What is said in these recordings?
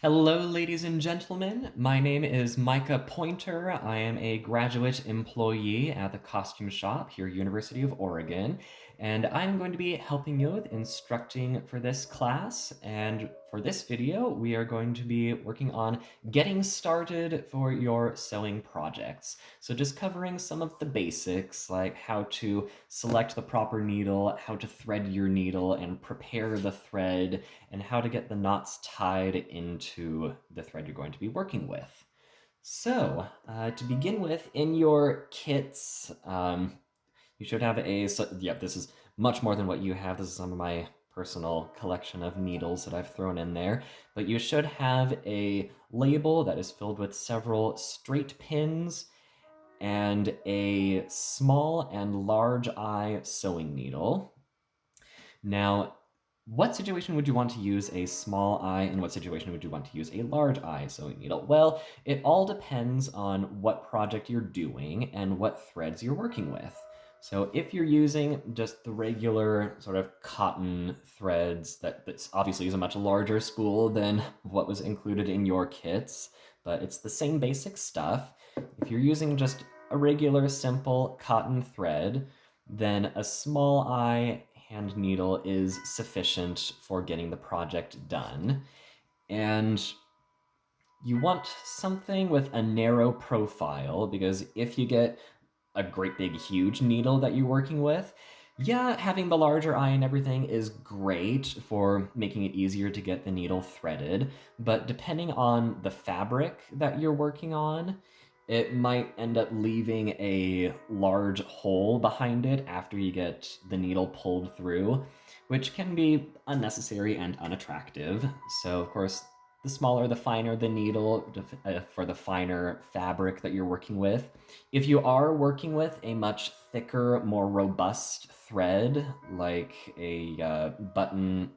Hello, ladies and gentlemen. My name is Mica Pointer. I am a graduate employee at the costume shop here at University of Oregon, and I'm going to be helping you with instructing for this class. And for this video, we are going to be working on getting started for your sewing projects. So just covering some of the basics, like how to select the proper needle, how to thread your needle and prepare the thread, and how to get the knots tied into the thread you're going to be working with. So, to begin with, in your kits, you should have this is much more than what you have. This is some of my personal collection of needles that I've thrown in there. But you should have a label that is filled with several straight pins and a small and large eye sewing needle. Now, what situation would you want to use a small eye, and what situation would you want to use a large eye sewing needle? Well, it all depends on what project you're doing and what threads you're working with. So if you're using just the regular sort of cotton threads, that's obviously is a much larger spool than what was included in your kits, but it's the same basic stuff. If you're using just a regular simple cotton thread, then a small eye hand needle is sufficient for getting the project done. And you want something with a narrow profile, because if you get a great big huge needle that you're working with, yeah, having the larger eye and everything is great for making it easier to get the needle threaded, but depending on the fabric that you're working on, it might end up leaving a large hole behind it after you get the needle pulled through, which can be unnecessary and unattractive. So, of course, the smaller, the finer the needle for the finer fabric that you're working with. If you are working with a much thicker, more robust thread, like a button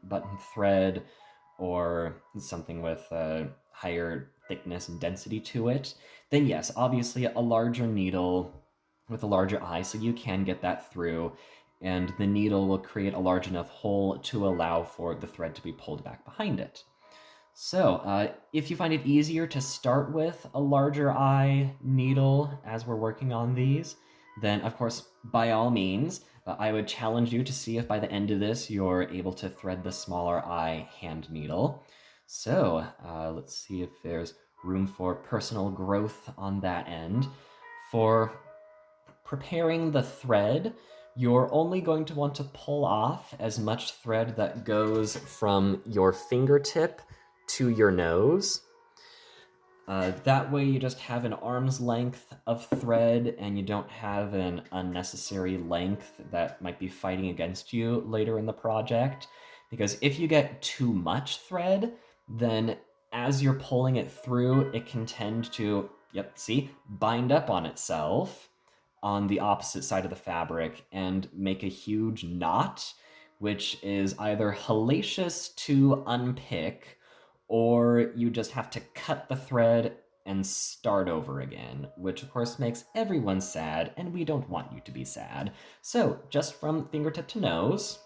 thread, or something with a higher thickness and density to it, then yes, obviously a larger needle with a larger eye, so you can get that through, and the needle will create a large enough hole to allow for the thread to be pulled back behind it. So, if you find it easier to start with a larger eye needle as we're working on these, then of course, by all means, I would challenge you to see if by the end of this you're able to thread the smaller eye hand needle. So, let's see if there's room for personal growth on that end. For preparing the thread, you're only going to want to pull off as much thread that goes from your fingertip to your nose. That way you just have an arm's length of thread and you don't have an unnecessary length that might be fighting against you later in the project. Because if you get too much thread, then as you're pulling it through, it can tend to, bind up on itself on the opposite side of the fabric and make a huge knot, which is either hellacious to unpick, or you just have to cut the thread and start over again, which of course makes everyone sad, and we don't want you to be sad. So just from fingertip to nose,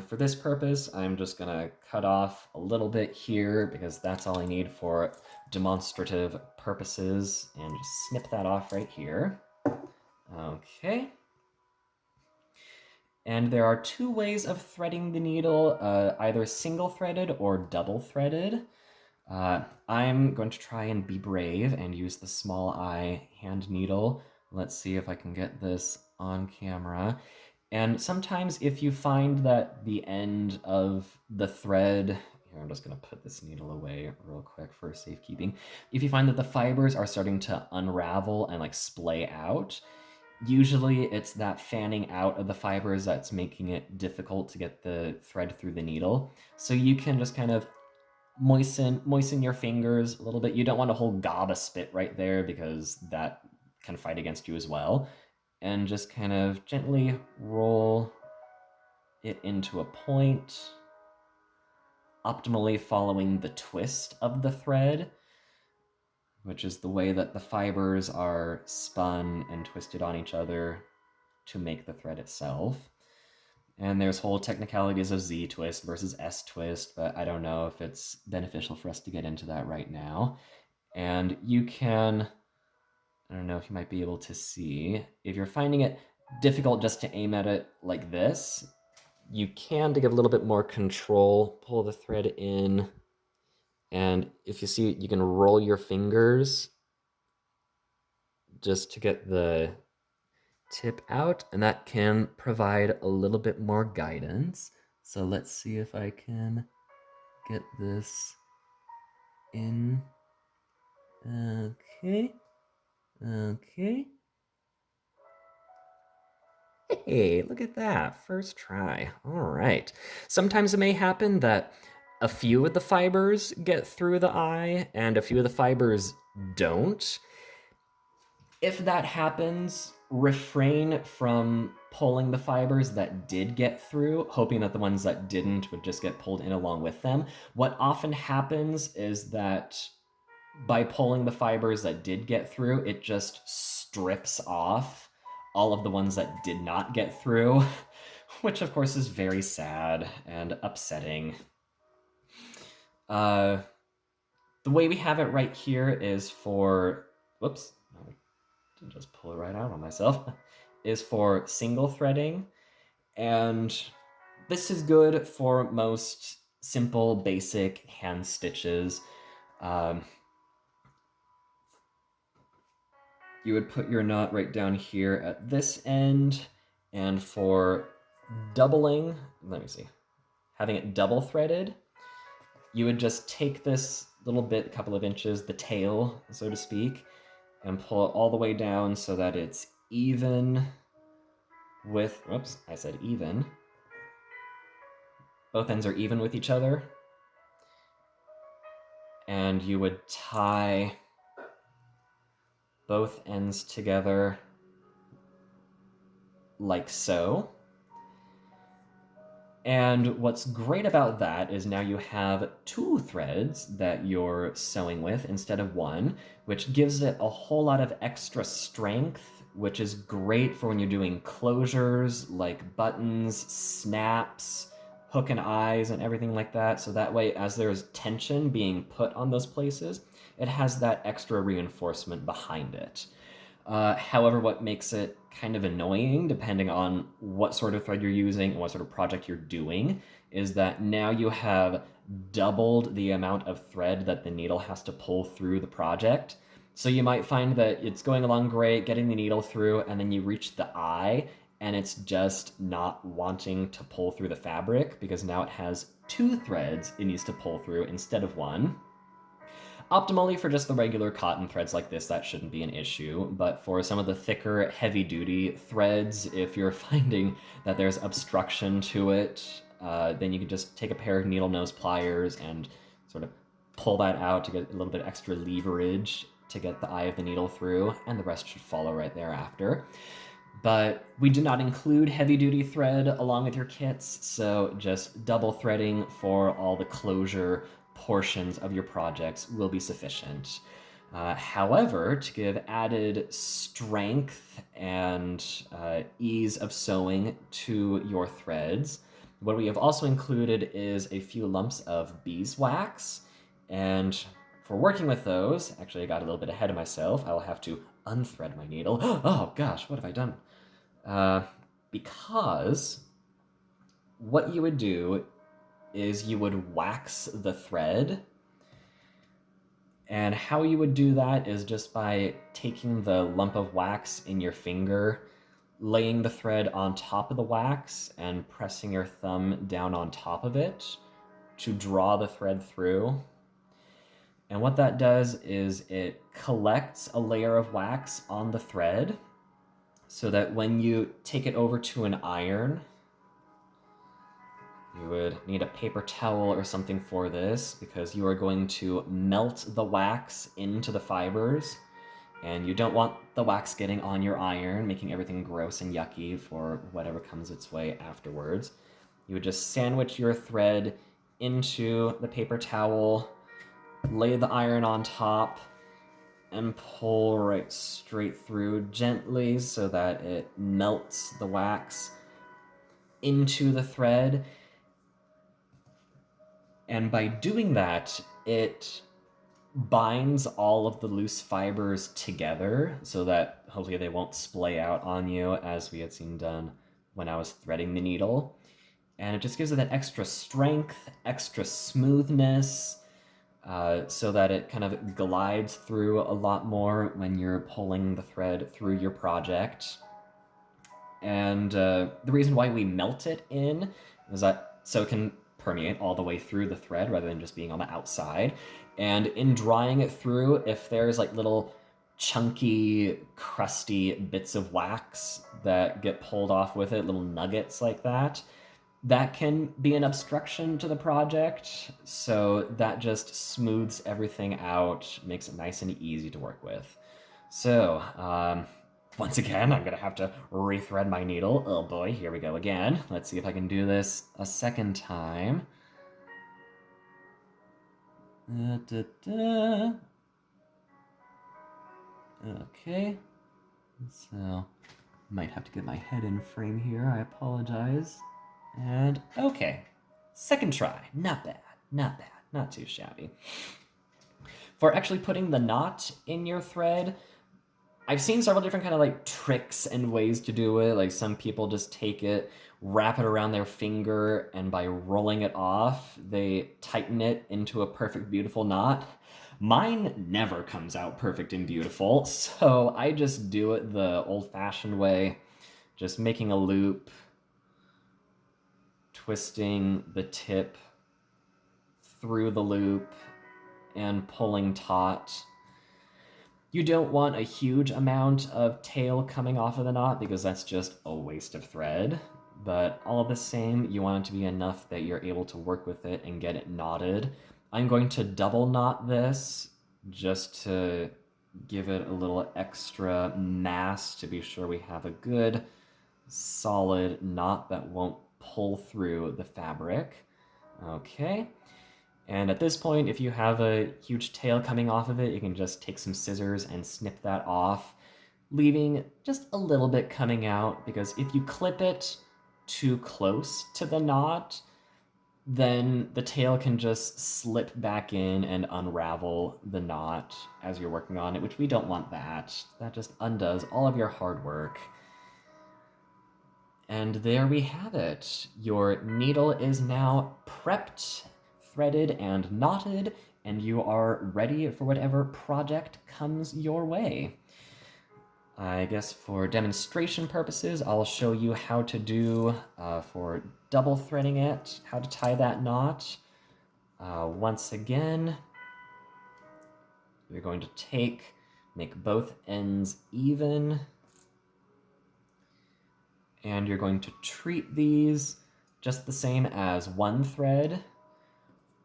for this purpose, I'm just gonna cut off a little bit here because that's all I need for demonstrative purposes, and just snip that off right here. Okay. And there are two ways of threading the needle, either single-threaded or double-threaded. I'm going to try and be brave and use the small eye hand needle. Let's see if I can get this on camera. And sometimes if you find that the end of the thread, here, I'm just gonna put this needle away real quick for safekeeping. If you find that the fibers are starting to unravel and like splay out, usually it's that fanning out of the fibers that's making it difficult to get the thread through the needle. So you can just kind of moisten your fingers a little bit. You don't want a whole gob of spit right there because that can fight against you as well. And just kind of gently roll it into a point, optimally following the twist of the thread, which is the way that the fibers are spun and twisted on each other to make the thread itself. And there's whole technicalities of Z twist versus S twist, but I don't know if it's beneficial for us to get into that right now. And you can, I don't know if you might be able to see, if you're finding it difficult just to aim at it like this, you can, to give a little bit more control, pull the thread in, and if you see, you can roll your fingers just to get the tip out, and that can provide a little bit more guidance. So let's see if I can get this in. Okay. Okay. Hey, look at that. First try. All right. Sometimes it may happen that a few of the fibers get through the eye and a few of the fibers don't. If that happens, refrain from pulling the fibers that did get through, hoping that the ones that didn't would just get pulled in along with them. What often happens is that by pulling the fibers that did get through, it just strips off all of the ones that did not get through, which of course is very sad and upsetting. The way we have it right here is for, whoops, just pull it right out on myself, is for single threading. And this is good for most simple, basic hand stitches. You would put your knot right down here at this end, and for doubling, let me see, having it double threaded, you would just take this little bit, a couple of inches, the tail, so to speak, and pull it all the way down so that it's even with, whoops, I said even. Both ends are even with each other. And you would tie both ends together like so. And what's great about that is now you have two threads that you're sewing with instead of one, which gives it a whole lot of extra strength, which is great for when you're doing closures like buttons, snaps, hook and eyes, and everything like that. So that way, as there's tension being put on those places, it has that extra reinforcement behind it. However, what makes it kind of annoying, depending on what sort of thread you're using and what sort of project you're doing, is that now you have doubled the amount of thread that the needle has to pull through the project. So you might find that it's going along great, getting the needle through, and then you reach the eye, and it's just not wanting to pull through the fabric because now it has two threads it needs to pull through instead of one. Optimally, for just the regular cotton threads like this, that shouldn't be an issue, but for some of the thicker, heavy-duty threads, if you're finding that there's obstruction to it, then you can just take a pair of needle nose pliers and sort of pull that out to get a little bit extra leverage to get the eye of the needle through, and the rest should follow right thereafter. But we did not include heavy-duty thread along with your kits, so just double threading for all the closure portions of your projects will be sufficient. However, to give added strength and ease of sewing to your threads, what we have also included is a few lumps of beeswax. And for working with those, actually I got a little bit ahead of myself. I will have to unthread my needle. Oh gosh, what have I done? Because what you would do is you would wax the thread. And how you would do that is just by taking the lump of wax in your finger, laying the thread on top of the wax, and pressing your thumb down on top of it to draw the thread through. And what that does is it collects a layer of wax on the thread so that when you take it over to an iron, you would need a paper towel or something for this because you are going to melt the wax into the fibers, and you don't want the wax getting on your iron, making everything gross and yucky for whatever comes its way afterwards. You would just sandwich your thread into the paper towel, lay the iron on top, and pull right straight through gently so that it melts the wax. into the thread. And by doing that, it binds all of the loose fibers together so that hopefully they won't splay out on you as we had seen done when I was threading the needle. And it just gives it that extra strength, extra smoothness, so that it kind of glides through a lot more when you're pulling the thread through your project. And the reason why we melt it in is that so it can permeate all the way through the thread rather than just being on the outside. And in drying it through, if there's like little chunky, crusty bits of wax that get pulled off with it, little nuggets like that, that can be an obstruction to the project. So that just smooths everything out, makes it nice and easy to work with. So, once again, I'm gonna have to rethread my needle. Oh boy, here we go again. Let's see if I can do this a second time. Okay, so might have to get my head in frame here. I apologize. And okay, second try. Not bad, not bad, not too shabby. For actually putting the knot in your thread, I've seen several different kind of like tricks and ways to do it. Like some people just take it, wrap it around their finger, and by rolling it off, they tighten it into a perfect, beautiful knot. Mine never comes out perfect and beautiful, so I just do it the old-fashioned way, just making a loop, twisting the tip through the loop, and pulling taut. You don't want a huge amount of tail coming off of the knot because that's just a waste of thread. But all the same, you want it to be enough that you're able to work with it and get it knotted. I'm going to double knot this just to give it a little extra mass to be sure we have a good solid knot that won't pull through the fabric. Okay. And at this point, if you have a huge tail coming off of it, you can just take some scissors and snip that off, leaving just a little bit coming out, because if you clip it too close to the knot, then the tail can just slip back in and unravel the knot as you're working on it, which we don't want that. That just undoes all of your hard work. And there we have it. Your needle is now prepped, threaded, and knotted, and you are ready for whatever project comes your way. I guess for demonstration purposes, I'll show you how to do, for double threading it, how to tie that knot. Once again, you're going to make both ends even, and you're going to treat these just the same as one thread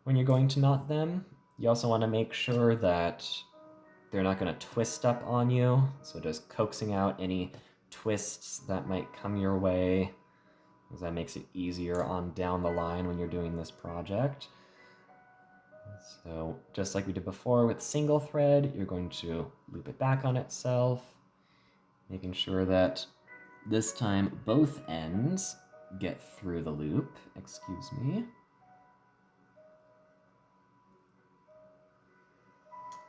when you're going to knot them. You also want to make sure that they're not going to twist up on you, so just coaxing out any twists that might come your way, because that makes it easier on down the line when you're doing this project. So just like we did before with single thread, you're going to loop it back on itself, making sure that this time both ends get through the loop. Excuse me.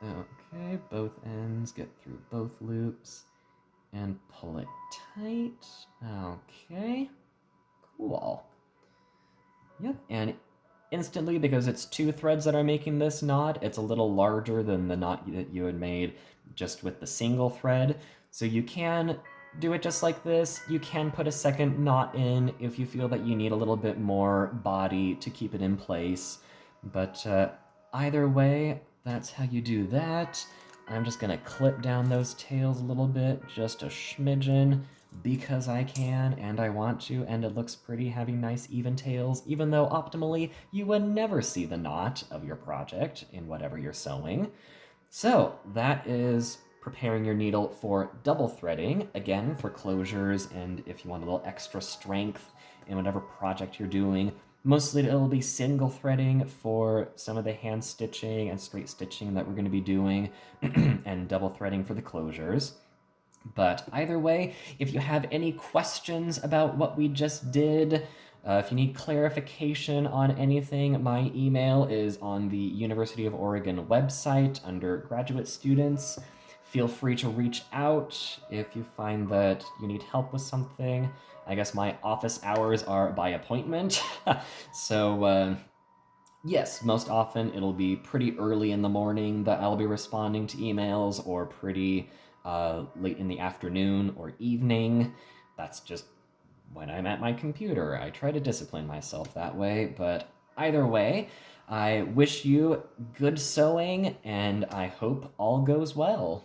Okay, both ends get through both loops and pull it tight. Okay, cool. Yep, and instantly, because it's two threads that are making this knot, it's a little larger than the knot that you had made just with the single thread. So you can do it just like this. You can put a second knot in if you feel that you need a little bit more body to keep it in place. But either way, that's how you do that. I'm just gonna clip down those tails a little bit, just a smidgen, because I can and I want to, and it looks pretty having nice even tails, even though optimally you would never see the knot of your project in whatever you're sewing. So that is preparing your needle for double threading, again for closures and if you want a little extra strength in whatever project you're doing. Mostly it'll be single threading for some of the hand stitching and straight stitching that we're going to be doing, and double threading for the closures. But either way, if you have any questions about what we just did, if you need clarification on anything, my email is on the University of Oregon website under graduate students. Feel free to reach out if you find that you need help with something. I guess my office hours are by appointment. So, yes, most often it'll be pretty early in the morning that I'll be responding to emails, or pretty late in the afternoon or evening. That's just when I'm at my computer. I try to discipline myself that way, but either way, I wish you good sewing and I hope all goes well.